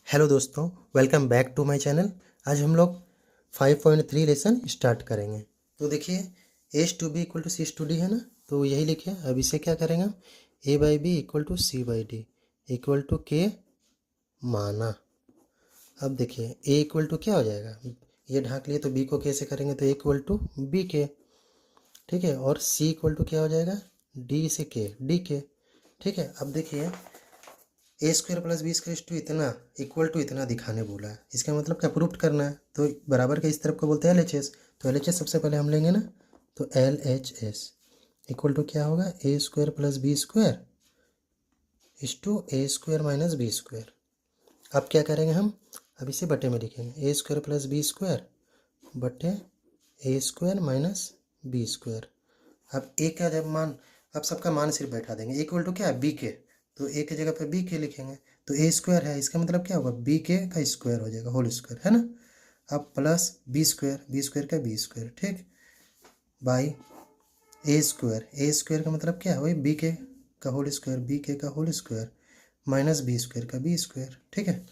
Hello दोस्तों, welcome back to my channel. आज हम लोग 5.3 लेसन स्टार्ट करेंगे। तो देखिए, H to B equal to C to D है ना, तो यही लिखे। अब इसे क्या करेंगे हम, A by B equal to C by D equal to K माना। अब देखिए, ए इक्वल टू क्या हो जाएगा, ये ढाक लिए तो बी को कैसे करेंगे, तो ए इक्वल टू बी के, ठीक है। और सी इक्वल टू क्या हो जाएगा, डी से के, डी के, ठीक है। अब देखिए, A square plus B square to इतना इक्वल टू इतना दिखाने बोला है, इसका मतलब क्या, प्रूफ करना है। तो बराबर के इस तरफ को बोलते हैं LHS। तो LHS सबसे पहले हम लेंगे ना, तो LHS इक्वल टू क्या होगा, A square plus B square is to A square minus B square. अब क्या करेंगे हम, अब इसे बटे में लिखेंगे, A square plus B square बटे A square minus B square. अब ए का जब मान, अब सबका मान सिर्फ बैठा देंगे, इक्वल टू क्या है, बी के, तो ए की जगह पे बी के लिखेंगे। तो ए स्क्वायर है, इसका मतलब क्या होगा, बी के का स्क्वायर हो जाएगा, होल स्क्वायर है ना। अब प्लस बी स्क्वायर का बी स्क्वायर, ठीक, बाई ए स्क्वायर का मतलब क्या है, वही बी के का होल स्क्वायर, बी के का whole square minus B square का बी स्क्वायर, ठीक है।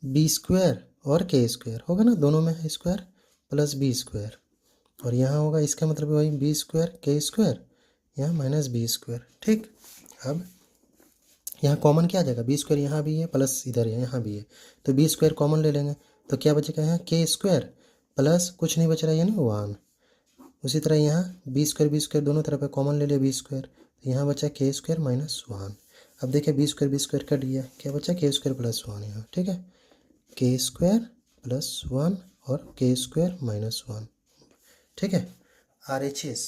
बी स्क्वायर और के स्क्वायर होगा ना, दोनों में है स्क्वायर, प्लस बी स्क्वायर, और यहाँ होगा, इसका मतलब वही बी स्क्वायर के स्क्वायर, यहाँ माइनस बी स्क्वायर, ठीक। अब यहाँ कॉमन क्या आ जाएगा, बी स्क्वायर यहाँ भी है प्लस इधर है, यहाँ भी है, तो बी स्क्वायर कॉमन ले लेंगे, तो क्या बचेगा यहाँ, के स्क्वायर प्लस कुछ नहीं बच रहा है यानी 1। उसी तरह यहाँ बी स्क्वायर दोनों तरफ है, कॉमन ले लिया बी स्क्वायर, तो यहाँ बचा के स्क्वायर माइनस 1। अब देखिए बी स्क्वायर कट गया, क्या बचा, के स्क्वायर प्लस 1 यहाँ, ठीक है, के स्क्वायर प्लस 1 और के स्क्वायर माइनस 1, ठीक है। RHS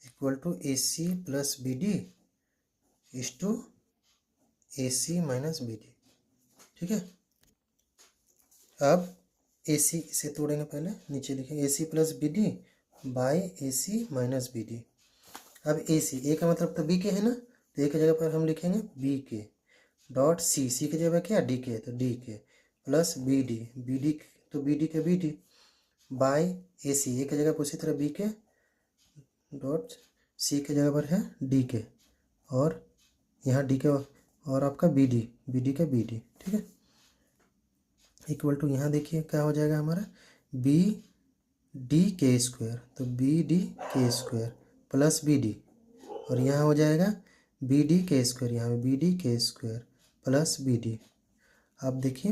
equal to AC plus BD is to AC minus BD, ठीक है। अब AC इसे तोड़ेंगे, पहले नीचे लिखेंगे AC plus BD by AC minus BD। अब AC, ए का मतलब तो बी के है ना, तो ए की जगह पर हम लिखेंगे बी के डॉट सी, सी की जगह क्या, डी के, तो डी के प्लस BD तो BD के BD बाई AC, ए की जगह पर उसी तरह बी के डॉट सी की जगह पर है डी के, और यहाँ डी के और आपका BD के BD, ठीक है, इक्वल टू यहाँ देखिए क्या हो जाएगा हमारा, BD के स्क्वायर, तो BD के स्क्वायर प्लस BD, और यहाँ हो जाएगा BD के स्क्वायर, यहाँ पे BD के स्क्वायर प्लस BD। अब देखिए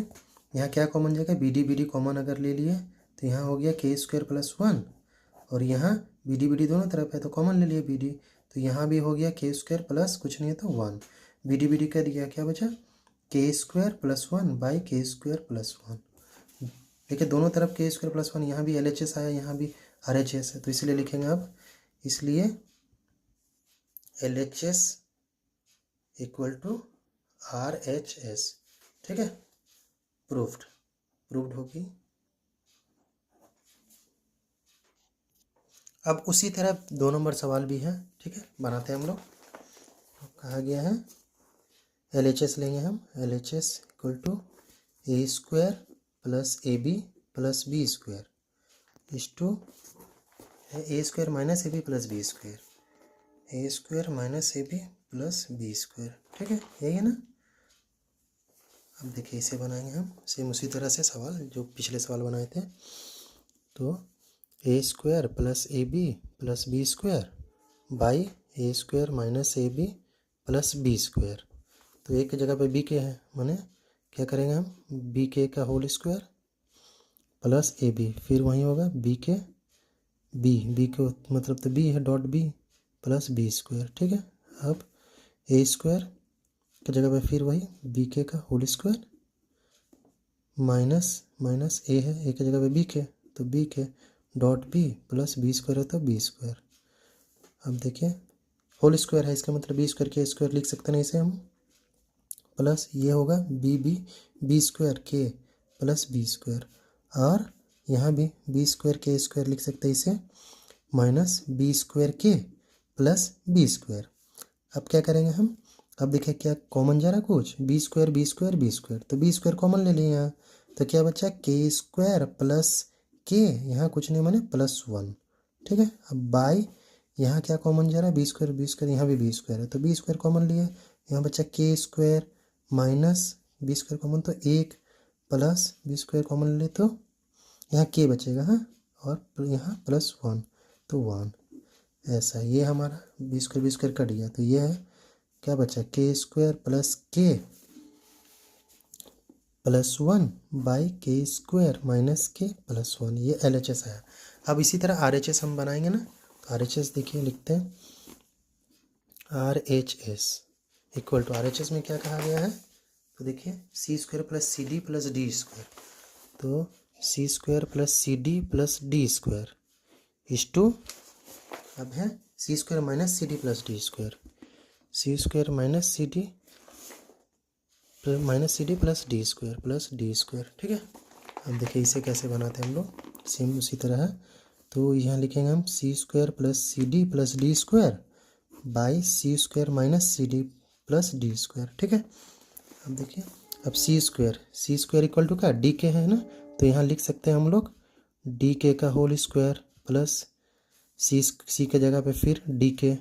यहाँ क्या कॉमन जाएगा, BD कॉमन अगर ले लिए तो यहाँ हो गया के स्क्वायर प्लस 1, और यहाँ BD दोनों तरफ है तो कॉमन ले लिए BD, तो यहाँ भी हो गया के स्क्वायर प्लस कुछ नहीं है तो 1, BD कर दिया, क्या बचा, के स्क्वायर प्लस 1 बाई के स्क्वायर प्लस 1। देखिए दोनों तरफ के स्क्वायर प्लस 1, यहाँ भी LHS आया, यहाँ भी RHS है, तो इसलिए लिखेंगे अब, इसलिए LHS इक्वल टू RHS, ठीक है, प्रूफ्ड होगी। अब उसी तरह 2 नंबर सवाल भी है, ठीक है, बनाते हैं हम लोग। कहा गया है LHS लेंगे हम, LHS equal to A square plus AB plus B square is to A square minus AB plus B square, A square minus AB plus B square, ठीक है, यही है ना। अब देखिए इसे बनाएंगे हम सेम उसी तरह से सवाल जो पिछले सवाल बनाए थे, तो A square plus AB plus B square by A square minus AB plus B square, तो एक की जगह पे बी के है, माने क्या करेंगे हम, बी के का होल स्क्वायर प्लस AB, फिर वहीं होगा बी के बी को मतलब तो बी है dot B plus B square, ठीक है। अब ए स्क्वायर की जगह पे फिर वही बी के का होल स्क्वायर माइनस ए है, ए की जगह पे बी के, तो बी के dot B plus B square है तो बी स्क्वायर। अब देखिए होल स्क्वायर है, इसका मतलब बी स्क्वायर के स्क्वायर लिख सकते हैं इसे हम, प्लस ये होगा बी स्क्वायर के प्लस बी स्क्वायर, और यहाँ भी बी स्क्वायर के स्क्वायर लिख सकते हैं इसे, माइनस बी स्क्वायर के प्लस बी स्क्वायर। अब क्या करेंगे हम, अब देखिए क्या कॉमन जा रहा कुछ, बी स्क्वायर तो बी स्क्वायर कॉमन ले लिए यहाँ, तो क्या बचा, के स्क्वायर प्लस के, यहाँ कुछ नहीं माने प्लस 1, ठीक है। अब बाई यहाँ क्या कॉमन जा रहा है, बी स्क्वायर यहाँ भी बी स्क्वायर है, तो बी स्क्वायर कॉमन लिए, यहाँ बचा K square minus B square common, तो 1 प्लस बी स्क्वायर कॉमन ले तो यहाँ के बचेगा, हाँ, और यहाँ +1 तो 1, ऐसा ये हमारा बी स्क्वायर कट गया, तो ये है क्या बचा, के स्क्वायर प्लस के +1 बाई के स्क्वायर माइनस के +1, ये LHS आया। अब इसी तरह RHS हम बनाएंगे ना, तो RHS देखिए लिखते हैं, RHS इक्वल टू, RHS में क्या कहा गया है, तो देखिए C square plus C D plus D square, तो C square plus C D plus D square is to, अब है C square minus C D plus D square, C square minus C D plus D square, ठीक है। अब देखिए इसे कैसे बनाते हैं हम लोग, सेम उसी तरह है, तो यहाँ लिखेंगे हम C square plus C D plus D square by C square minus C D plus D square, ठीक है। अब देखिए, अब सी स्क्वायर इक्वल टू क्या, डी के है ना, तो यहाँ लिख सकते हैं हम लोग डी के का होल स्क्वायर प्लस सी के जगह पे फिर डी के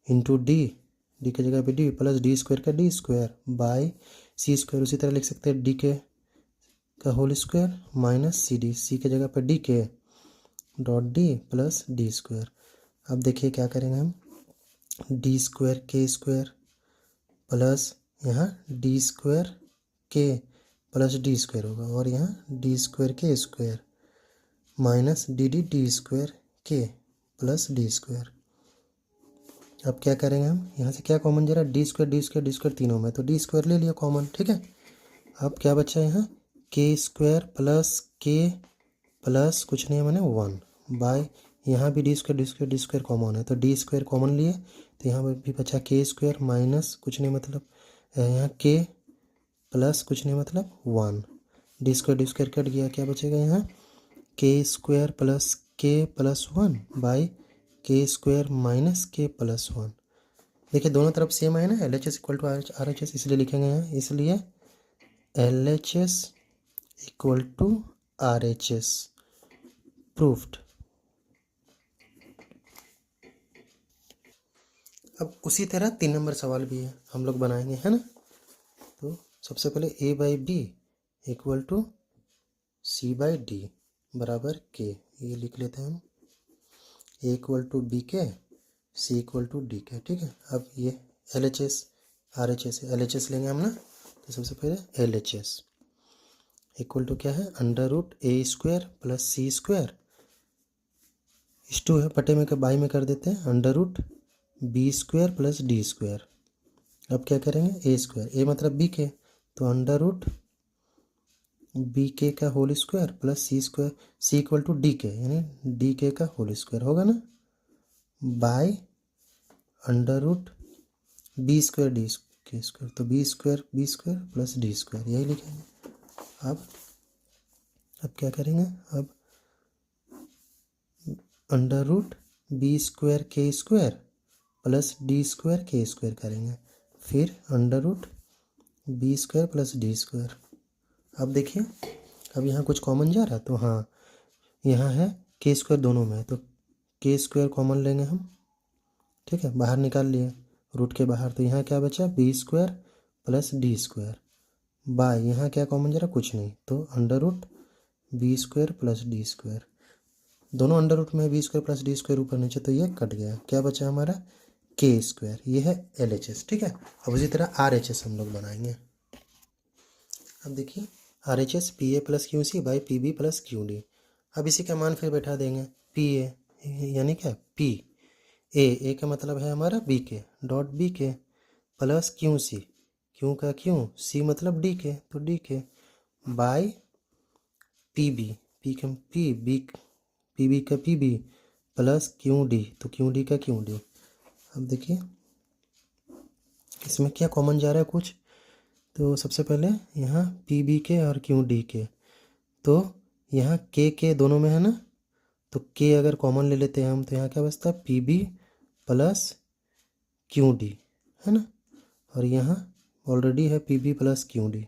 इंटू डी के जगह पे डी प्लस डी स्क्वायर का D square by C square, उसी तरह लिख सकते हैं डी के का होल स्क्वायर माइनस सी के जगह पे डी के dot D plus D square. अब देखिए क्या करेंगे हम, D square K square plus यहाँ डी स्क्वायर के प्लस डी स्क्वायर होगा, और यहाँ D square K square minus D square के प्लस डी स्क्वायर। अब क्या करेंगे हम, यहाँ से क्या कॉमन जा रहा है, डी स्क्वायर तीनों में, तो डी स्क्वायर ले लिया कॉमन, ठीक है। अब क्या बचा यहाँ, के स्क्वायर प्लस कुछ नहीं है मैंने 1 बाय, यहाँ भी डी स्क्वायर कॉमन है, तो डी स्क्वायर कॉमन लिए, तो यहाँ पर भी बचा के स्क्वायर माइनस कुछ नहीं मतलब यहाँ के प्लस कुछ नहीं मतलब 1, डी स्क्वायर कट गया, क्या बचेगा यहाँ के स्क्वायर प्लस के प्लस 1 बाई के स्क्वायर माइनस के प्लस 1। देखिए दोनों तरफ सेम है ना, LHS इक्वल टू RHS, इसलिए लिखेंगे यहाँ, इसलिए LHS equal to RHS proofed. अब उसी तरह 3 नंबर सवाल भी है, हम लोग बनाएंगे, है ना। तो सबसे पहले A by B equal to C by D बराबर के, ये लिख लेते हैं हम, ए इक्वल टू बी के, सी इक्वल टू डी के, ठीक है। अब ये LHS LHS लेंगे हम ना, तो सबसे पहले LHS इक्वल टू क्या है, √a square plus C square is to है, पटे में बाई में कर देते हैं, √b square plus D square. अब क्या करेंगे, ए स्क्वायर, ए मतलब बी के, तो √b के का whole square plus C square, C equal to D K, यानी डी के का होल स्क्वायर होगा ना, by √b square D K square, तो B square plus D square, यही लिखेंगे। अब क्या करेंगे, अब √b square K square plus D square K square करेंगे, फिर √b square plus D square. अब देखिए, अब यहाँ कुछ कॉमन जा रहा है, तो हाँ यहाँ है के स्क्वायर दोनों में, तो के स्क्वायर कॉमन लेंगे हम, ठीक है, बाहर निकाल लिए रूट के बाहर, तो यहाँ क्या बचा, B square plus D square by, यहाँ क्या कॉमन जा रहा, कुछ नहीं, तो √b square plus D square, दोनों अंडर रूट में B square plus D square ऊपर नीचे, तो ये कट गया, क्या बचा हमारा के स्क्वायर, ये है LHS, ठीक है। अब उसी तरह RHS हम लोग बनाएंगे। अब देखिए RHS PA plus QC by PB plus QD। अब इसी का मान फिर बैठा देंगे, PA यानी क्या, A का मतलब है हमारा बी के डॉट बी के प्लस QC, क्यों का क्यों, C मतलब डी के, तो डी के बाई PB, PB का PB प्लस QD, तो QD का QD। अब देखिए इसमें क्या कॉमन जा रहा है कुछ, तो सबसे पहले यहाँ PB के और QD के, तो यहाँ के दोनों में है ना, तो के अगर कॉमन ले लेते हैं हम, तो यहाँ क्या बचता है PB प्लस QD, है ना, और यहाँ ऑलरेडी है PB प्लस QD।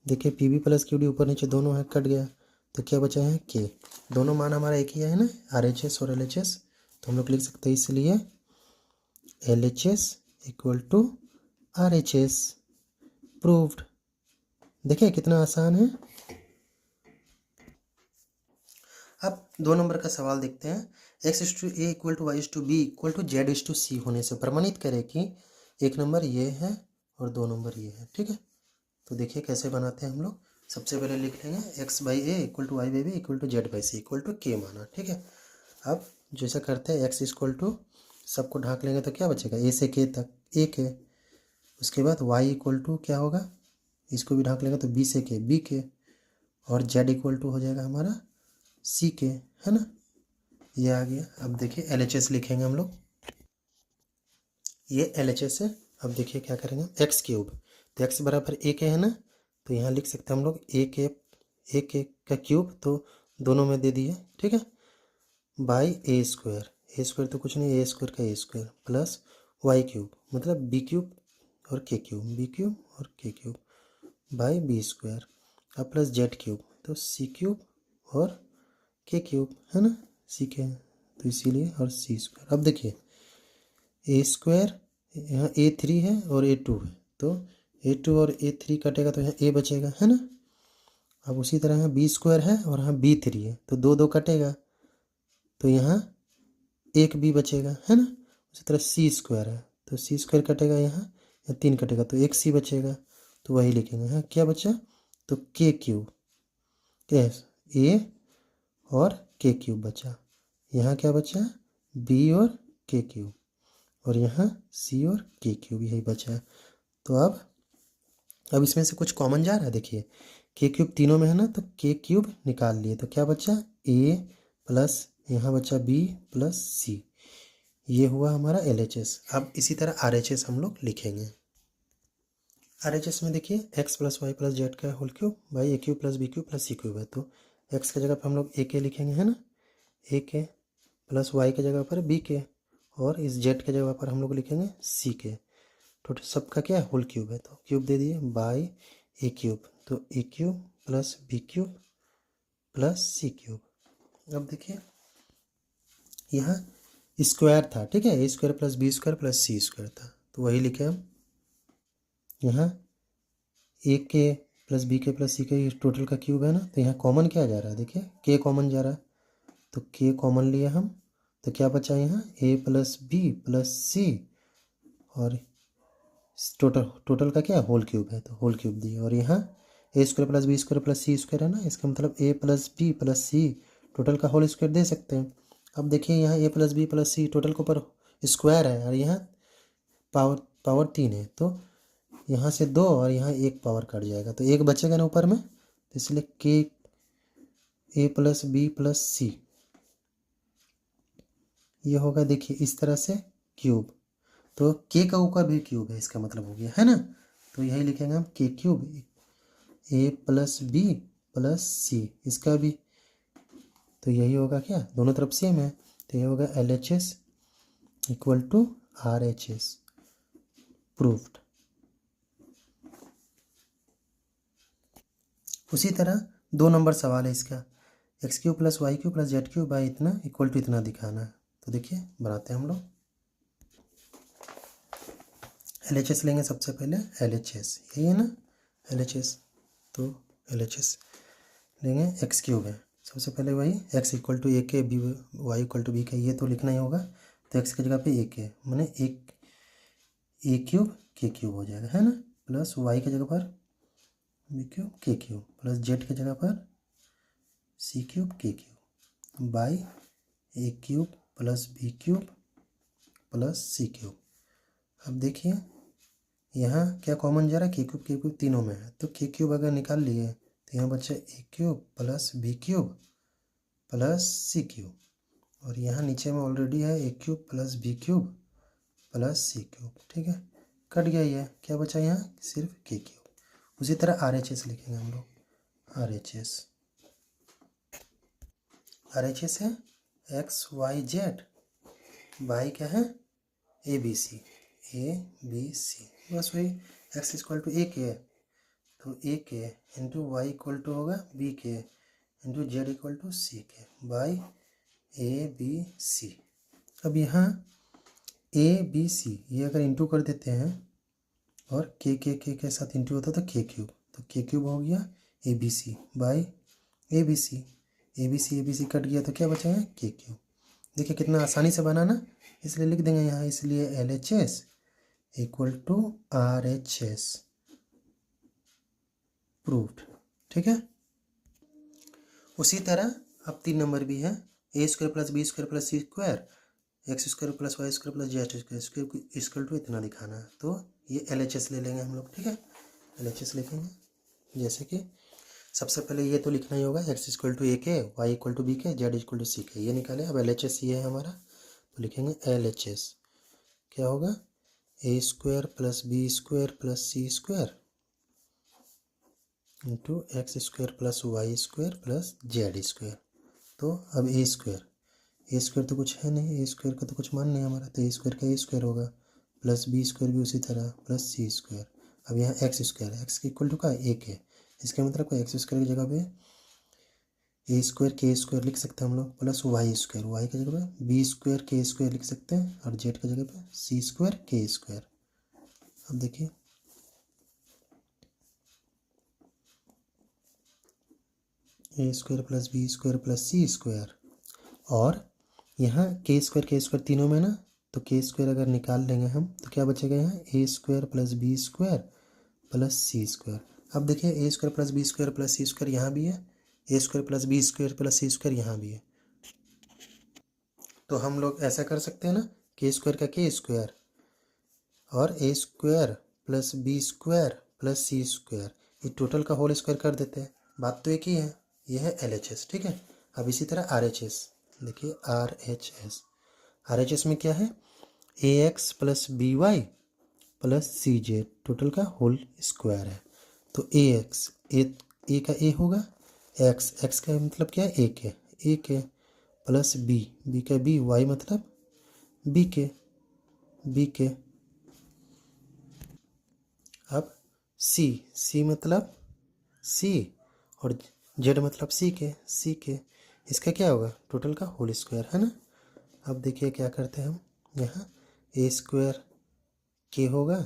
देखिए PB प्लस QD ऊपर नीचे दोनों है, कट गया, तो क्या बचा है के, दोनों मान हमारा एक ही है ना, RHS और LHS, तो हम लोग लिख सकते हैं इसलिए LHS equal to RHS proved. देखिए कितना आसान है। अब 2 नंबर का सवाल देखते हैं। X is to A equal to Y is to B equal to Z is to C होने से प्रमाणित करें कि 1 नंबर ये है और 2 नंबर ये है। ठीक है, तो देखिए कैसे बनाते हैं हम लोग। सबसे पहले लिख लेंगे X by A equal to Y by B equal to Z by C equal to K माना। ठीक है, अब जैसा करते हैं एक्स इक्वल टू सबको ढाक लेंगे तो क्या बचेगा, ए से के तक ए के। उसके बाद वाई इक्वल टू क्या होगा, इसको भी ढाक लेंगे तो बी से के बी के। और जेड इक्वल टू हो जाएगा हमारा सी के, है ना, ये आ गया। अब देखिए एल एच एस लिखेंगे हम लोग, ये एल एच एस है। अब देखिए क्या करेंगे, एक्स क्यूब, तो एक्स बराबर ए के है ना, तो यहाँ लिख सकते हैं हम लोग ए के का क्यूब, तो दोनों में दे दिए। ठीक है, बाई ए स्क्वायर तो कुछ नहीं, ए स्क्वायर का ए स्क्वायर प्लस वाई क्यूब मतलब बी क्यूब और के क्यूब, बी क्यूब और के क्यूब बाई बी स्क्वायर। अब प्लस जेड क्यूब तो सी क्यूब और के क्यूब, है ना, सी के, तो इसीलिए और सी स्क्वायर। अब देखिए ए स्क्वायर यहाँ A3 है और A2 है, तो A2 और A3 कटेगा तो यहाँ ए बचेगा, है ना। अब उसी तरह यहाँ बी स्क्वायर है और यहाँ B3 है, तो दो दो कटेगा तो यहाँ एक बी बचेगा, है ना। उसी तरह सी स्क्वायर है तो सी स्क्वायर कटेगा, यहाँ 3 कटेगा तो एक सी बचेगा, तो वही लिखेंगे। यहाँ क्या बचा, तो के क्यूब, ए और के क्यूब बचा। यहाँ क्या बचा, बी और के क्यूब, और यहाँ सी और के क्यूब, यही बचा। तो अब इसमें से कुछ कॉमन जा रहा है, देखिए के क्यूब तीनों में है ना, तो के क्यूब निकाल लिए तो क्या बचा, ए प्लस यहाँ बचा बी प्लस सी, ये हुआ हमारा एल एच एस। अब इसी तरह आर एच एस हम लोग लिखेंगे। आर एच एस में देखिए X plus Y plus Z का whole cube by A cube plus B cube plus C cube है, तो एक्स की जगह पर हम लोग ए के लिखेंगे, है ना, ए के प्लस वाई की जगह पर बी के, और इस जेड की जगह पर हम लोग लिखेंगे सी के। टोटल सबका क्या है, होल क्यूब है, तो क्यूब दे दिए बाई ए क्यूब, तो A cube plus B cube plus C cube. अब देखिए यहाँ स्क्वायर था, ठीक है, A square plus B square plus C square था, तो वही लिखे हम। यहाँ ए के प्लस बी के प्लस सी के टोटल का क्यूब है ना, तो यहाँ कॉमन क्या जा रहा है, देखिए के कॉमन जा रहा है, तो के कॉमन लिए हम, तो क्या बचा यहाँ ए प्लस बी प्लस सी, और टोटल का क्या है, होल क्यूब है, तो होल क्यूब दिए। और यहाँ A square plus B square plus C square है ना, इसका मतलब A plus B plus C total का होल स्क्वायर दे सकते हैं। अब देखिए यहाँ A plus B plus C total के ऊपर स्क्वायर है, और यहाँ पावर 3 है, तो यहाँ से 2 और यहाँ 1 पावर कट जाएगा, तो 1 बचेगा ना ऊपर में, तो इसलिए के ए प्लस बी प्लस सी, ये होगा देखिए इस तरह से क्यूब, तो के का ऊपर भी क्यूब है, इसका मतलब हो गया, है ना, तो यही लिखेंगे हम के क्यूब ए प्लस बी प्लस सी, इसका भी, तो यही होगा क्या, दोनों तरफ सेम है, तो ये होगा L H S equal to R H S, proved. उसी तरह 2 नंबर सवाल है इसका, X cube plus Y cube plus Z cube by इतना इक्वल टू इतना दिखाना है। तो देखिए बनाते हैं हम लोग, एल एच एस लेंगे सबसे पहले, एल एच एस यही है ना, एल एच एस, तो एल एच एस लेंगे, एक्स क्यूब है सबसे पहले, वही X equal to A K, B Y equal to B K, ये तो लिखना ही होगा, तो एक्स की जगह पे ए के मैंने एक ए क्यूब के क्यूब हो जाएगा, है ना, प्लस वाई की जगह पर B cube K cube plus Z की जगह पर C cube K cube by A cube plus B cube plus C cube. अब देखिए यहाँ क्या कॉमन जा रहा है, के क्यूब तीनों में है, तो के क्यूब अगर निकाल लिए तो यहाँ बचा A cube plus B cube plus C cube, और यहाँ नीचे में ऑलरेडी है A cube plus B cube plus C cube, ठीक है, कट गया, ये क्या बचा यहाँ सिर्फ के क्यूब। उसी तरह आर एच एस लिखेंगे हम लोग, आर एच एस है एक्स वाई जेड बाई क्या है ए बी सी, बस वही, एक्स इक्वल टू ए के, तो ए के इंटू वाई इक्वल टू होगा बी के इंटू जेड इक्वल टू सी के बाई ए बी सी। अब यहाँ ए बी सी ये अगर इंटू कर देते हैं और के साथ इंटू होता तो के क्यूब, तो के क्यूब हो गया A B C by A B C, A B C cut गया तो क्या बचेगा के क्यूब। देखिए कितना आसानी से बना ना, इसलिए लिख देंगे यहाँ, इसलिए L H S equal to R H S proved. ठीक है, उसी तरह अब 3 नंबर भी है, A square plus B square plus C square X square plus Y square plus Z square equal to इतना दिखाना है। तो ये एल एच एस ले लेंगे हम लोग। ठीक है, एल एच एस लिखेंगे, जैसे कि सबसे पहले ये तो लिखना ही होगा, एक्स इक्वल टू ए के, वाई इक्वल टू बी के, जेड इक्वल टू सी के, ये निकाले। अब एल एच एस ये है हमारा, तो लिखेंगे एल एच एस क्या होगा, A square plus B square plus C square into X square plus Y square plus Z square. तो अब ए स्क्वायर तो कुछ है नहीं, ए स्क्वायर का तो कुछ मान नहीं हमारा, तो ए स्क्वायर का ए स्क्वायर होगा, प्लस बी स्क्वायर भी उसी तरह, प्लस सी स्क्वायर। अब यहाँ एक्स स्क्वायर, एक्स के इक्वल टू का एक है, इसका मतलब एक्स स्क्वायर की जगह पे ए स्क्वायर के स्क्वायर लिख सकते हैं हम लोग, प्लस वाई स्क्वायर, वाई की जगह पे बी स्क्वायर के स्क्वायर लिख सकते हैं, और जेड की जगह पे सी स्क्वायर के स्क्वायर। अब देखिए A square plus B square plus C square, और यहाँ के स्क्वायर तीनों में ना, तो के स्क्वायर अगर निकाल लेंगे हम तो क्या बचेगा यहाँ, A square plus B square plus C square. अब देखिए A square plus B square plus C square यहाँ भी है, A square plus B square plus C square यहाँ भी है। तो हम लोग ऐसा कर सकते हैं ना, के स्क्वायर का के स्क्वायर और A square plus B square plus C square, ये टोटल का होल स्क्वायर कर देते हैं। बात तो एक ही है, ये है एल एच एस। ठीक है, अब इसी तरह आर एच एस देखिए, आर एच एस में क्या है, A X plus B Y plus C Z total का होल स्क्वायर है। तो ए एक्स ए का ए होगा, एक्स का मतलब क्या है, ए के प्लस बी का बी, वाई मतलब बी के। अब सी मतलब सी, और जेड मतलब सी के, इसका क्या होगा, टोटल का होल स्क्वायर है ना। अब देखिए क्या करते हैं हम, यहाँ ए स्क्वायर के होगा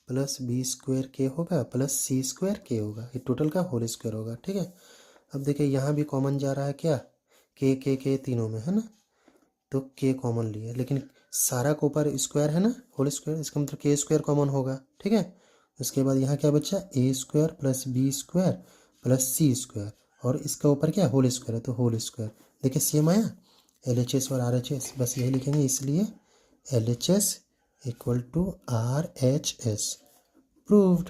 प्लस बी स्क्वायर के होगा प्लस सी स्क्वायर के होगा, ये टोटल का होल स्क्वायर होगा। ठीक है, अब देखिए यहाँ भी कॉमन जा रहा है क्या, के तीनों में है ना, तो के कॉमन लिए, लेकिन सारा के ऊपर स्क्वायर है ना, होल स्क्वायर, इसका मतलब के स्क्वायर कॉमन होगा। ठीक है, उसके बाद यहाँ क्या बचा, A square plus B square plus C square, और इसका ऊपर क्या होल स्क्वायर है, तो होल स्क्वायर। देखिए सेम आया, एल एच एस और आर एच एस, बस यही लिखेंगे, इसलिए L H S equal to R H S proved.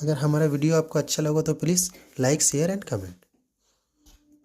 अगर हमारा वीडियो आपको अच्छा लगा तो please like share and comment.